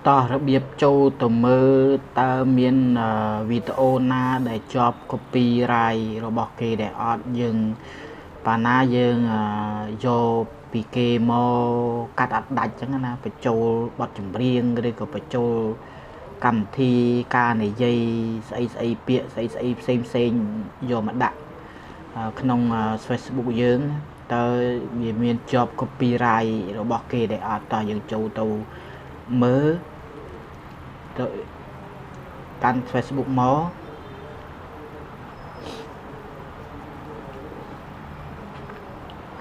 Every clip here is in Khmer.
តោះរបៀបចូលទៅមើលតើមានវីដេអូណាដែលជាប់ copyright របស់គេដែលអត់យើងបាណាយើងយកពីគេមកកាត់អត់ដាច់ចឹងណាបញ្ចូលបទចម្រៀងឬក៏បញ្ចូលកម្មវិធីការនិយាយស្អីពាក្យស្អីផ្សេងយកមកដាក់ក្នុង Facebook យើងតើវាមានជាប់ copyright របស់គេដែលអត់តោះយើងចូលទៅមើលទៅកាន់ Facebook មក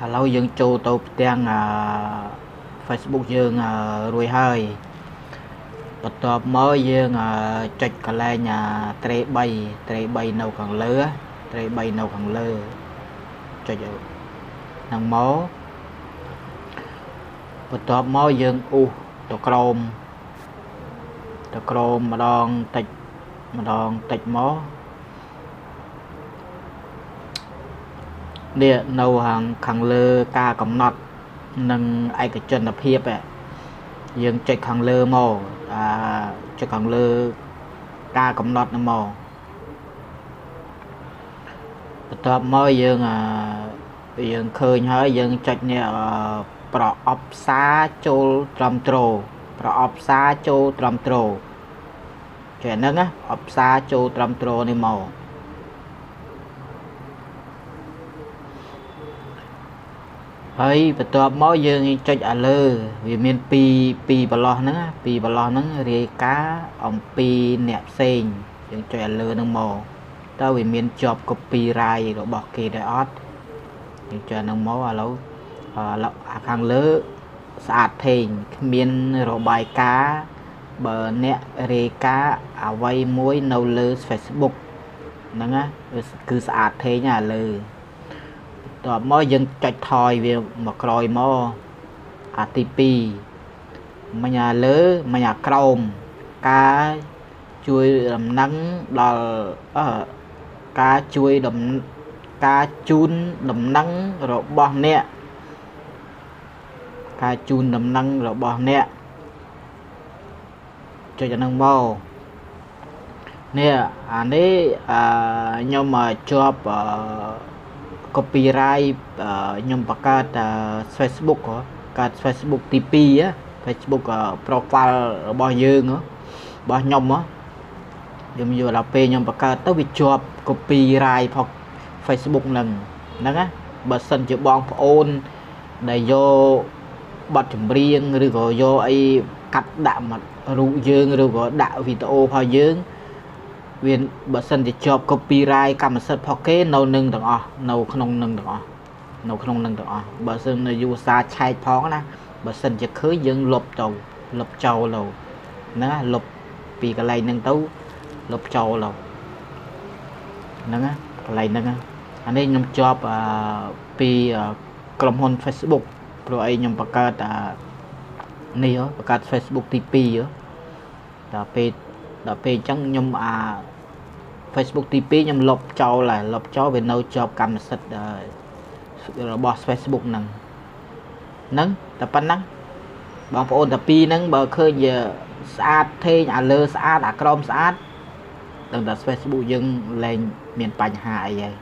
ឥឡូវយើងចូលទៅផ្ទាំងFacebook យើងរួចហើយបន្ទាប់មកយើងចុចកន្លែងត្រេ3នៅខាងលើចុចហ្នឹងមកបន្ទាប់មកយើងអ៊ូសទៅក្រោមម្ដងតិចមកនេះនៅខាងលើការកំណត់និងឯកជនភាពយើងចុចខាងលើមកចុចខាងលើការកំណត់ហ្នឹងមកបន្ទាប់មកយើងឃើញហើយយើងចុចនេះប្រអប់សារចូលត្រឹមត្រូវប្រអប់សារចូលត្រឹមត្រូវចុចហ្នឹងណាអបសារចូលត្រឹមត្រូវនេះមកហើយបន្ទាប់មកយើងចុចអាលើវាមានពីរបន្លោះហ្នឹងរាយការណ៍អំពីអ្នកផ្សេងយើងចុចអាលើហ្នឹងមកតើវាមានជាប់ copyright របស់គេដែរអត់យើងចុចហ្នឹងមកឥឡូវខាងលើស្អាតថេងគ្មានរបាយការណ៍បើអ្នករាយការណ៍អ្វីមួយនៅលើ Facebook ហ្នឹងណាគឺស្អាតថេងលើតោះមកយើងចុចថយវាមកក្រោយមកអាទី2មិញលើមិញក្រោមការជួយដំណឹងដល់ការជូនដំណឹងរបស់អ្នកចុចអាហ្នឹងមកនេះអានេះខ្ញុំជាប់copyright ខ្ញុំបង្កើត Facebook កើត Facebook ទី2 Facebook profile របស់យើងរបស់ខ្ញុំខ្ញុំយកដល់ពេលខ្ញុំបង្កើតទៅវាជាប់ copyright ផង Facebook ហ្នឹងណាបើសិនជាបងប្អូនដែលយកបទចម្រៀងឬក៏យកអីកាត់ដាក់មករូបយើងឬក៏ដាក់វីដេអូរបស់យើងវាបើសិនជាជាប់ copyright កម្មសិទ្ធិផងគេនៅនឹងទាំងអស់នៅក្នុងនឹងទាំងអស់បើសិនជាយូសារឆែកផងណាបើសិនជាឃើញយើងលុបចោលណាលុបពីកន្លែងហ្នឹងទៅលុបចោលហ្នឹងណាកន្លែងហ្នឹងអានេះខ្ញុំជាប់ពីក្រុមហ៊ុន Facebook ព្រោះអីខ្ញុំបង្កើតនេះបង្កើត Facebook ទី2ដល់ពេលអញ្ចឹងខ្ញុំFacebook ទី2ខ្ញុំលុបចោលវានៅជាប់កម្មសិទ្ធិរបស់ Facebook ហ្នឹងតែប៉ុណ្ណឹងបងប្អូនតែពីរហ្នឹងបើឃើញស្អាតថេងអាលើស្អាតអាក្រោមស្អាតដឹងតែ Facebook យើងលែងមានបញ្ហាអីហើយ